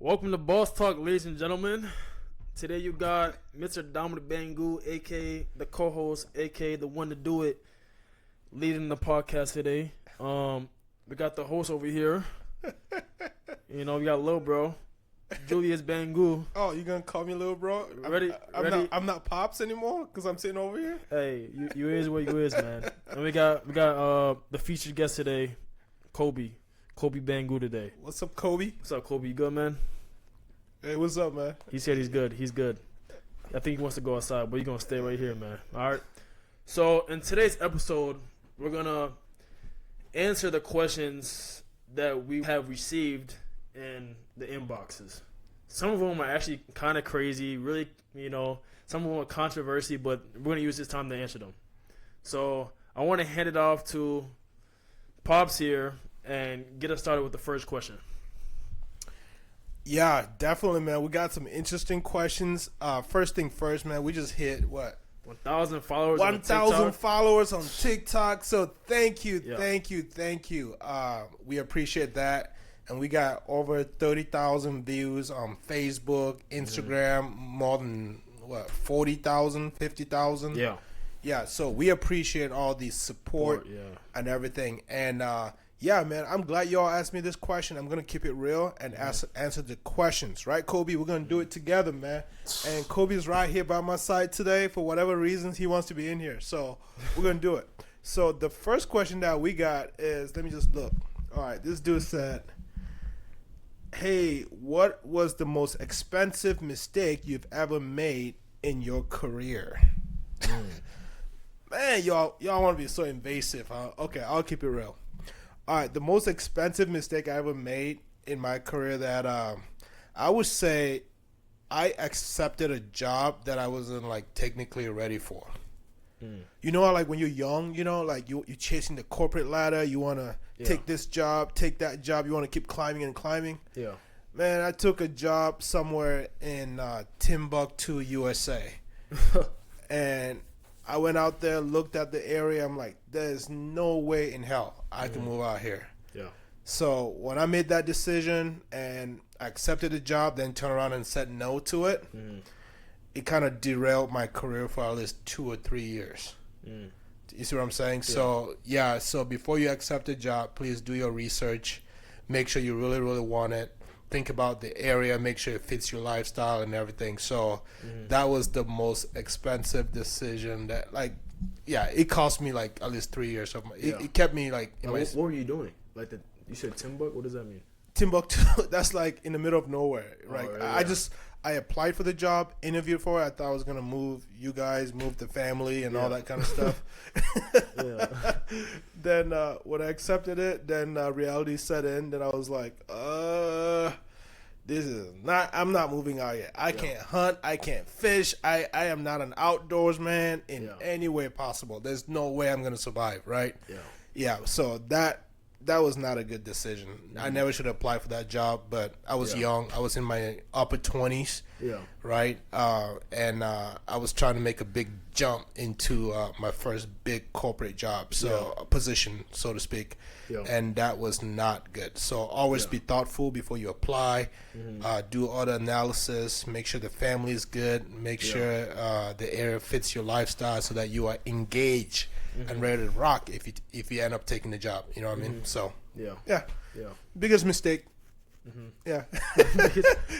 Welcome to Boss Talk, ladies and gentlemen. Today you got Mr. Dominic Bangu, aka the co-host, aka the one to do it, leading the podcast today. We got the host over here. We got Lil Bro, Julius Bangu. Oh, you gonna call me little bro? Ready? I'm not Pops anymore because I'm sitting over here. Hey, you is what you is, man. And we got the featured guest today, Kobe Bangu today. What's up, Kobe? What's up, Kobe? You good, man? Hey, what's up, man? He said he's good. He's good. I think he wants to go outside, but you're going to stay right here, man. All right? So, in today's episode, we're going to answer the questions that we have received in the inboxes. Some of them are actually kind of crazy, really, some of them are controversy, but we're going to use this time to answer them. So, I want to hand it off to Pops here and get us started with the first question. Yeah, definitely, man. We got some interesting questions. First thing first, man. We just hit what? 1,000 followers. 1,000 followers on TikTok. So thank you. We appreciate that. And we got over 30,000 views on Facebook, Instagram, more than 40,000, 50,000. Yeah. So we appreciate all the support and everything. And yeah, man, I'm glad y'all asked me this question. I'm going to keep it real and answer the questions. Right, Kobe? We're going to do it together, man. And Kobe's right here by my side today. For whatever reasons, he wants to be in here. So we're going to do it. So the first question that we got is, let me just look. All right, this dude said, hey, what was the most expensive mistake you've ever made in your career? Man, y'all want to be so invasive, huh? Okay, I'll keep it real. All right, the most expensive mistake I ever made in my career that I would say I accepted a job that I wasn't technically ready for. You know, when you're young, you're chasing the corporate ladder. You want to take this job, take that job. You want to keep climbing and climbing. Yeah. Man, I took a job somewhere in Timbuktu, USA. And I went out there, looked at the area. I'm like, there's no way in hell I can move out here. Yeah. So when I made that decision and I accepted the job, then turned around and said no to it, it kind of derailed my career for at least 2 or 3 years. You see what I'm saying? Yeah. So before you accept a job, please do your research. Make sure you really, really want it. Think about the area, make sure it fits your lifestyle and everything. So that was the most expensive decision that it cost me at least 3 years of my, it kept me what were you doing? You said Timbuktu? What does that mean? Timbuktu, that's in the middle of nowhere, right? Oh, right, I applied for the job, interviewed for it. I thought I was gonna move you guys, move the family and all that kind of stuff. Then when I accepted it, then reality set in. Then I was like, this is not. I'm not moving out yet. I can't hunt. I can't fish. I am not an outdoors man in any way possible. There's no way I'm gonna survive. Right? Yeah. So that was not a good decision. I never should have applied for that job, but I was young. I was in my upper 20s. Yeah. Right? And I was trying to make a big jump into my first big corporate job, a position, so to speak. Yeah. And that was not good. So always be thoughtful before you apply. Do all the analysis. Make sure the family is good. Make sure the area fits your lifestyle so that you are engaged and ready to rock if you end up taking the job. You know what I mean? So yeah. Biggest mistake. Yeah.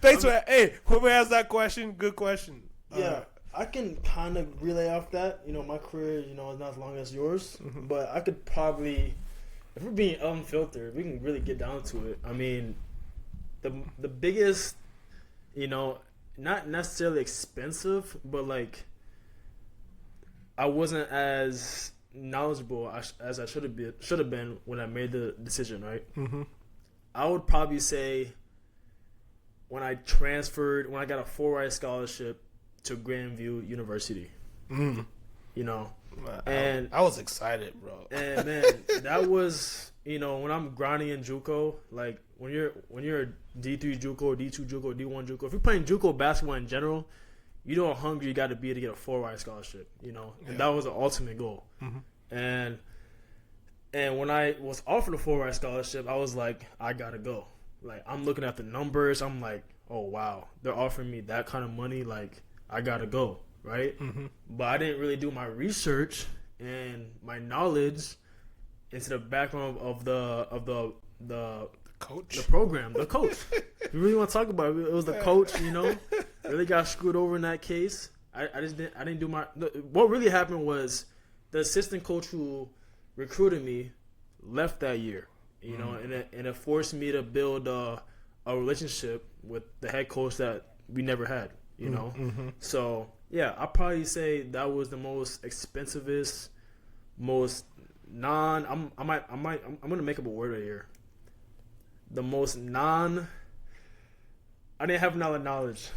Thanks for that. Hey, whoever has that question, good question. Yeah, I can kind of relay off that. My career, is not as long as yours, but I could probably, if we're being unfiltered, we can really get down to it. I mean, the biggest, not necessarily expensive, but I wasn't as knowledgeable as I should have been when I made the decision, right? I would probably say when I got a full-ride scholarship to Grandview University. And I was excited, bro. And man, that was when I'm grinding in JUCO, when you're a D3 JUCO, D2 JUCO, D1 JUCO, if you're playing JUCO basketball in general, you know how hungry you got to be to get a full-ride scholarship, and that was the ultimate goal. And when I was offered a full-ride scholarship, I was like, I gotta go. Like, I'm looking at the numbers. I'm like, oh, wow. They're offering me that kind of money. Like, I got to go, right? Mm-hmm. But I didn't really do my research and my knowledge into the background of the Coach. the program, the coach. If you really want to talk about it, it was the coach, you know. Really got screwed over in that case. I didn't do my. What really happened was the assistant coach who recruited me left that year, you know, and it forced me to build a relationship with the head coach that we never had, you know. Mm-hmm. So yeah, I'll probably say that was the most expensivest, most I'm gonna make up a word right here. The most I didn't have a lot of knowledge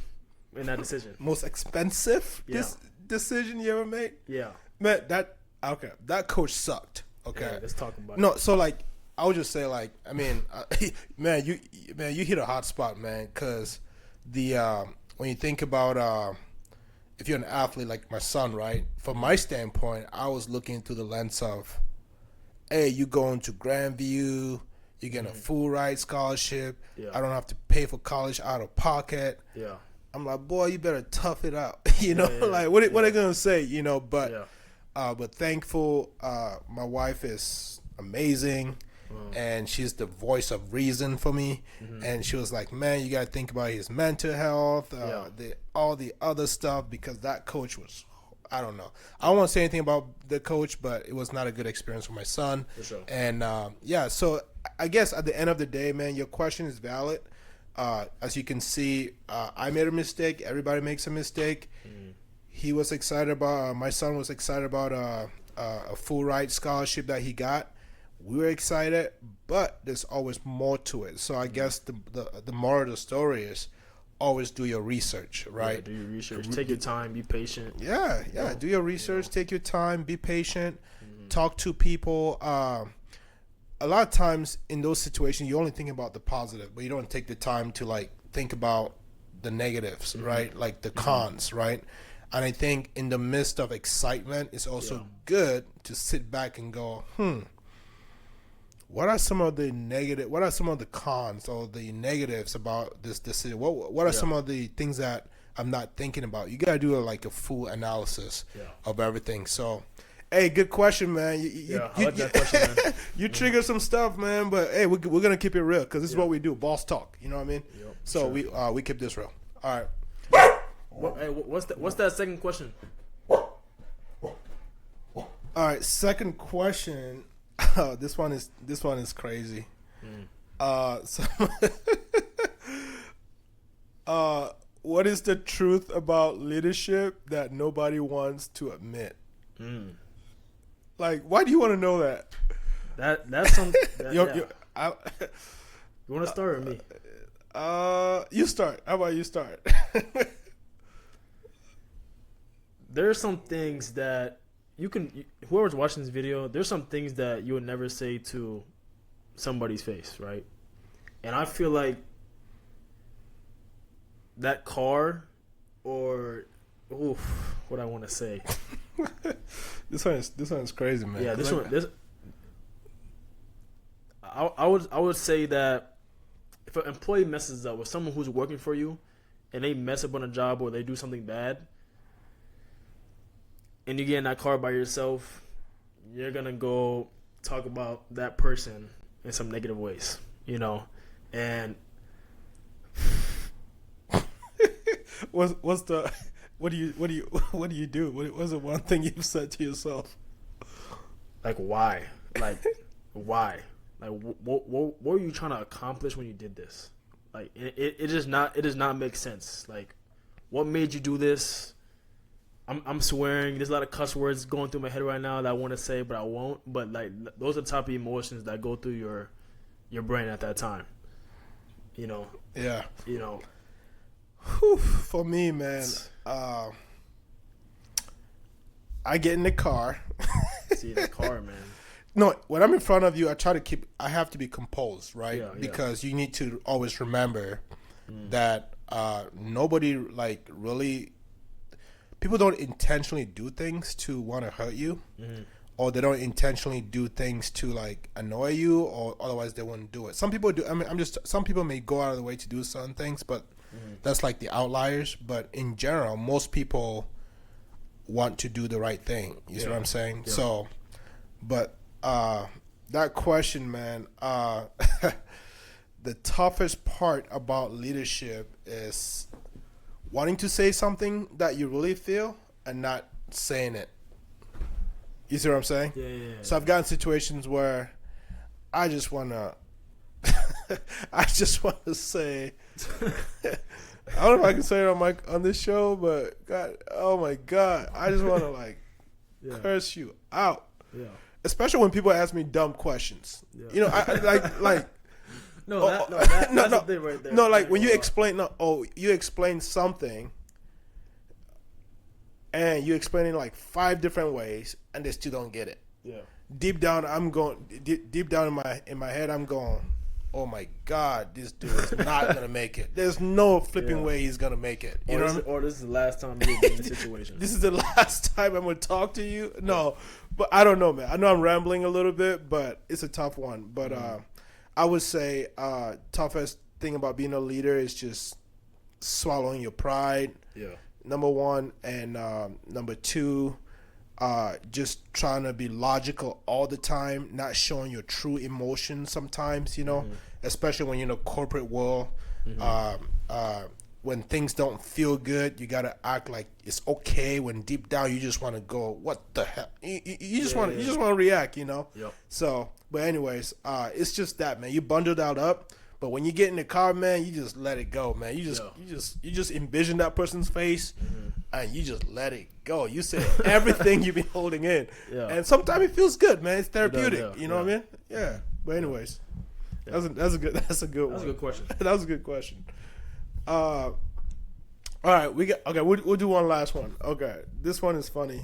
in that decision. Most expensive Yeah. decision you ever made? Yeah. Man, that coach sucked. Okay. Yeah, let's talk about it. No, so like I would just say like I mean, man, you hit a hot spot, man, because the when you think about if you're an athlete like my son, right? From my standpoint, I was looking through the lens of, hey, you going to Grandview, you get a full ride scholarship. Yeah. I don't have to pay for college out of pocket. Yeah. I'm like, boy, you better tough it out. You know, Yeah. like what are they gonna say? You know, but Yeah. but thankful. My wife is amazing, and she's the voice of reason for me. And she was like, man, you gotta think about his mental health, all the other stuff, because that coach was. I don't know. I don't want to say anything about the coach, but it was not a good experience for my son. For sure. And so I guess at the end of the day, man, your question is valid. As you can see, I made a mistake. Everybody makes a mistake. He was excited about. My son was excited about a full ride scholarship that he got. We were excited, but there's always more to it. So I guess the moral of the story is always do your research, right? Yeah, do your research. Take your time. Be patient. Yeah. Do your research. Take your time. Be patient. Talk to people. A lot of times in those situations, you only think about the positive, but you don't take the time to like think about the negatives, right? Like the cons, right? And I think in the midst of excitement, it's also good to sit back and go, what are some of the cons or the negatives about this decision? What are some of the things that I'm not thinking about? You gotta do a full analysis of everything. So, hey, good question, man. I like that question, man. You triggered some stuff, man. But hey, we're gonna keep it real because this is what we do, boss talk. You know what I mean? Yep, So sure. we keep this real. All right. What's that second question? All right. Second question. This one is crazy. So, what is the truth about leadership that nobody wants to admit? Like, why do you want to know that? That's some. You want to start with me? You start. How about you start? There's some things that whoever's watching this video, there's some things that you would never say to somebody's face, right? And I feel like that car, or what I want to say. This one is crazy, man. Yeah, I would say that if an employee messes up with someone who's working for you, and they mess up on a job or they do something bad, and you get in that car by yourself, you're gonna go talk about that person in some negative ways, you know. And what do you do? What's the one thing you've said to yourself? Like, why? Like, why? Like, what were you trying to accomplish when you did this? Like, it does not make sense. Like, what made you do this? I'm swearing. There's a lot of cuss words going through my head right now that I want to say, but I won't. But like, those are the type of emotions that go through your brain at that time. You know. Yeah. You know. Whew, for me, man, I get in the car. See the car, man. No, when I'm in front of you, I have to be composed, right? Yeah. Because you need to always remember that nobody really. People don't intentionally do things to want to hurt you or they don't intentionally do things to like annoy you, or otherwise they wouldn't do it. Some people do. I mean, some people may go out of the way to do certain things, but that's like the outliers. But in general, most people want to do the right thing. You see what I'm saying? Yeah. So, but that question, man, the toughest part about leadership is wanting to say something that you really feel and not saying it. You see what I'm saying? Yeah. So I've gotten situations where I just wanna, I just want to say, I don't know if I can say it on this show, but God, oh my God, I just want to like curse you out. Yeah. Especially when people ask me dumb questions. Yeah. You know, I like. That's the thing right there. No, like when you explain, you explain something, and you explain it like 5 different ways, and they still don't get it. Yeah. Deep down, deep down in my head, I'm going, oh my God, this dude is not gonna make it. There's no flipping way he's gonna make it. You know what I mean? Or this is the last time you'll be in this situation. This is the last time I'm gonna talk to you. No, but I don't know, man. I know I'm rambling a little bit, but it's a tough one. But I would say toughest thing about being a leader is just swallowing your pride. Yeah. Number one, and number two, just trying to be logical all the time, not showing your true emotions sometimes, you know, especially when you're in a corporate world. When things don't feel good, you got to act like it's okay, when deep down you just want to go, what the hell? You just want to react, you know? Yep. So, but anyways, it's just that, man. You bundle that up. But when you get in the car, man, you just let it go, man. You just envision that person's face, and you just let it go. You say everything you've been holding in, and sometimes it feels good, man. It's therapeutic. You know what I mean? Yeah. But anyways, that's a good one. That's a good question. That was a good question. All right, we'll do one last one. Okay, this one is funny.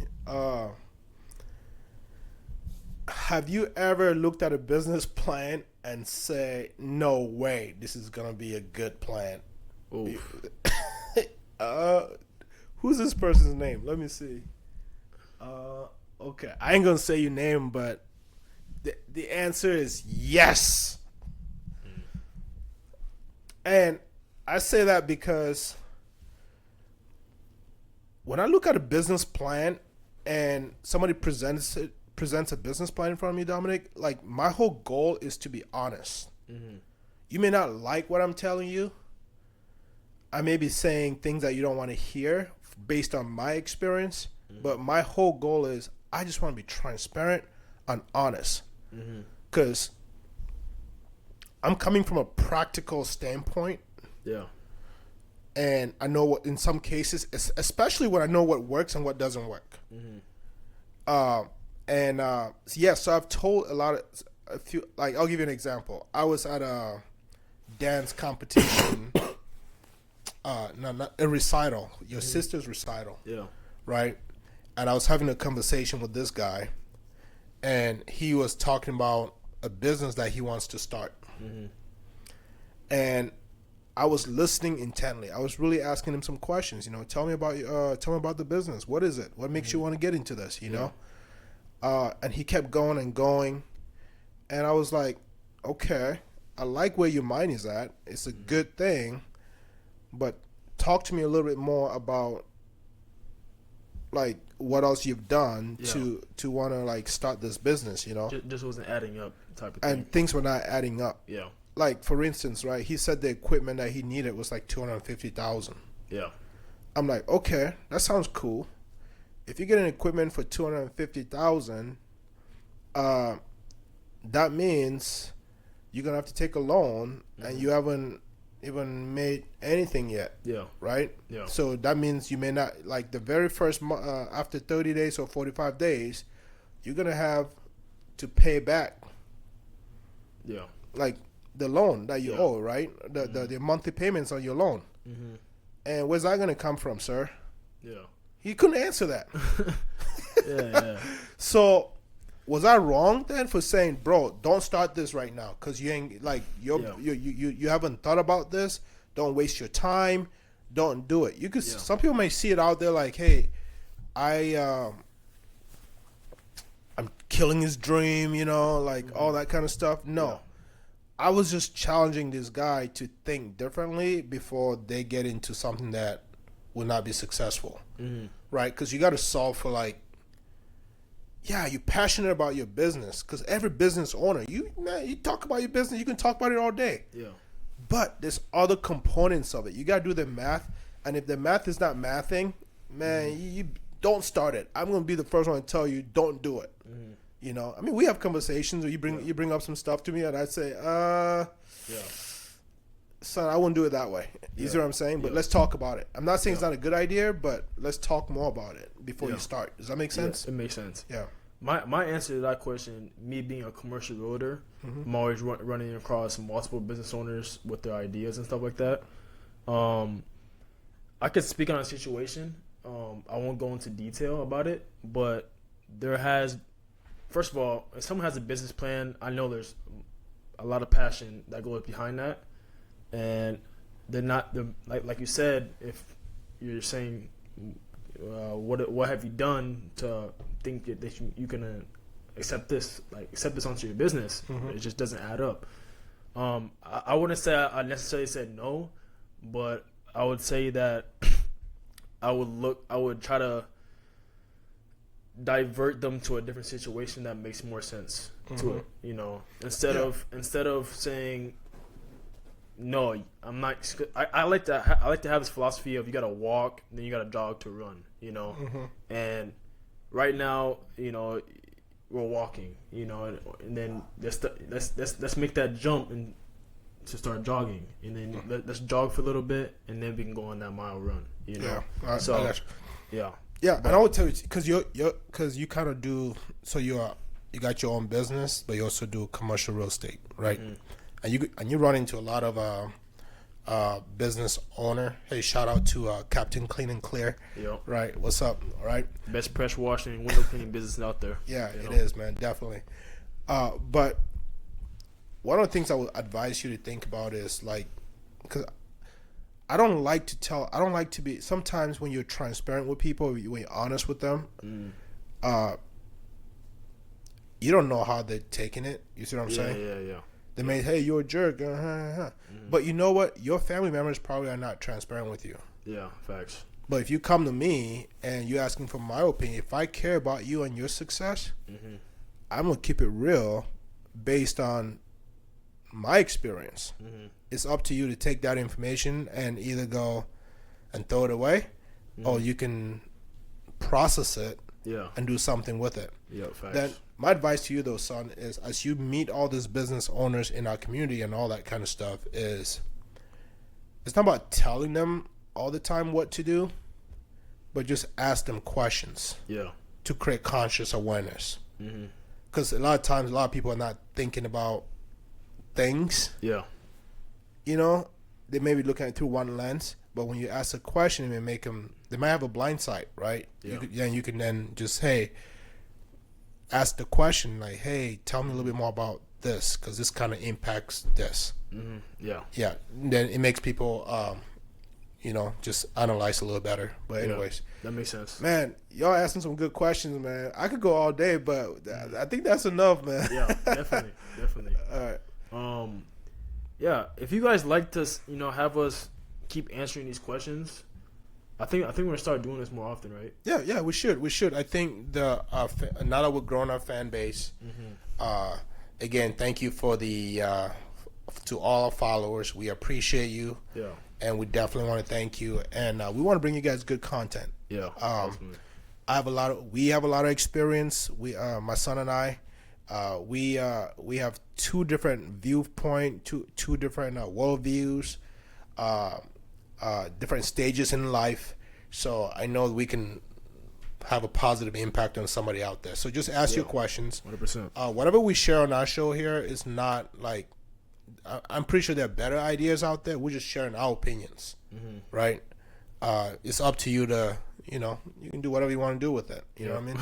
Have you ever looked at a business plan and say, no way, this is going to be a good plan? Who's this person's name? Let me see. Okay, I ain't going to say your name, but the answer is yes. And I say that because when I look at a business plan and somebody presents a business plan in front of me, Dominic, like my whole goal is to be honest. You may not like what I'm telling you. I may be saying things that you don't want to hear based on my experience, but my whole goal is I just want to be transparent and honest, because I'm coming from a practical standpoint. Yeah. And I know what, in some cases, especially when I know what works and what doesn't work. So I've told a few, like, I'll give you an example. I was at a dance competition, not a recital, your sister's recital. Yeah. Right? And I was having a conversation with this guy, and he was talking about a business that he wants to start. And I was listening intently. I was really asking him some questions. You know, tell me about the business. What is it? What makes you want to get into this? You know, and he kept going and going, and I was like, okay, I like where your mind is at. It's a good thing, but talk to me a little bit more about like what else you've done to want to like start this business. You know, just wasn't adding up type of thing. And things were not adding up. Yeah. Like, for instance, right, he said the equipment that he needed was like $250,000. Yeah. I'm like, okay, that sounds cool. If you get an equipment for $250,000, that means you're gonna have to take a loan, and you haven't even made anything yet. Yeah. Right. Yeah. So that means you may not, like, the very first after 30 days or 45 days, you're gonna have to pay back. Yeah. Like, the loan that you owe, right? The monthly payments on your loan. And where's that going to come from, sir? Yeah. He couldn't answer that. Yeah. So was I wrong then for saying, bro, don't start this right now because you ain't like you haven't thought about this. Don't waste your time. Don't do it. You could some people may see it out there like, hey, I'm killing his dream, like all that kind of stuff. No. Yeah. I was just challenging this guy to think differently before they get into something that will not be successful. Mm-hmm. Right? Because you got to solve for you're passionate about your business. Because every business owner, you talk about your business, you can talk about it all day. Yeah. But there's other components of it. You got to do the math. And if the math is not mathing, man, you don't start it. I'm going to be the first one to tell you, don't do it. I mean, we have conversations where you bring up some stuff to me, and I'd say, son, I wouldn't do it that way. You see what I'm saying? But let's talk about it. I'm not saying it's not a good idea, but let's talk more about it before you start. Does that make sense? Yeah, it makes sense. Yeah. My answer to that question, me being a commercial realtor, I'm always running across multiple business owners with their ideas and stuff like that. I could speak on a situation. I won't go into detail about it, but first of all, if someone has a business plan, I know there's a lot of passion that goes behind that, and they're not like you said. If you're saying, what have you done to think that you can accept this onto your business? It just doesn't add up. I wouldn't say I necessarily said no, but I would say that I would try to divert them to a different situation that makes more sense to it, instead of saying no, I'm not. I like to have this philosophy of you got to walk, then you got to jog to run, and right now, we're walking, and then let's make that jump and to start jogging, and then let's jog for a little bit, and then we can go on that mile run, Yeah. I So got you. yeah. Yeah, and I would tell you because you kind of do. So you got your own business, but you also do commercial real estate, right? And you run into a lot of business owner. Hey, shout out to Captain Clean and Clear. Yep. Right. What's up? All right. Best pressure washing and window cleaning business out there. Yeah, it is, man. Definitely. But one of the things I would advise you to think about is because I don't like to be, sometimes when you're transparent with people, when you're honest with them, you don't know how they're taking it. You see what I'm saying? Yeah. They may, hey, you're a jerk. But you know what? Your family members probably are not transparent with you. Yeah, facts. But if you come to me and you're asking for my opinion, if I care about you and your success, I'm going to keep it real based on my experience. It's up to you to take that information and either go and throw it away, or you can process it and do something with it. Yeah, facts. Then my advice to you, though, son, is as you meet all these business owners in our community and all that kind of stuff, is it's not about telling them all the time what to do, but just ask them questions to create conscious awareness. Because a lot of times, a lot of people are not thinking about things. Yeah. They may be looking at it through one lens, but when you ask a question, it may make them, they might have a blind sight, right? Yeah. You can then just, hey, ask the question, like, hey, tell me a little bit more about this, because this kind of impacts this. Yeah. Yeah. Then it makes people, just analyze a little better. But anyways. That makes sense. Man, y'all asking some good questions, man. I could go all day, but I think that's enough, man. Yeah, definitely. All right. Yeah, if you guys like to, have us keep answering these questions, I think we're gonna start doing this more often, right? Yeah, we should. I think now that we're growing our fan base, again, thank you for to all our followers. We appreciate you. Yeah. And we definitely want to thank you, and we want to bring you guys good content. Yeah. We have a lot of experience. My son and I, we have two different viewpoint, two different worldviews, different stages in life. So I know we can have a positive impact on somebody out there. So just ask your questions. 100%. Whatever we share on our show here is not like, I'm pretty sure there are better ideas out there. We're just sharing our opinions, right? It's up to you to, you can do whatever you want to do with it. You know what I mean?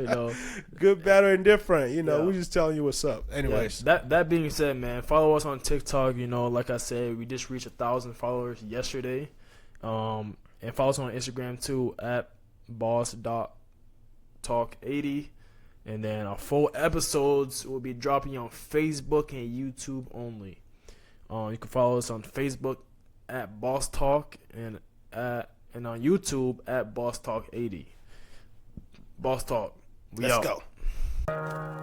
So, good, bad, or indifferent. We're just telling you what's up. Anyways, that being said, man, follow us on TikTok. Like I said, we just reached 1,000 followers yesterday. And follow us on Instagram too at boss.talk80. And then our full episodes will be dropping on Facebook and YouTube only. You can follow us on Facebook at Boss Talk and on YouTube at Boss Talk 80. Boss Talk. We Let's out. go.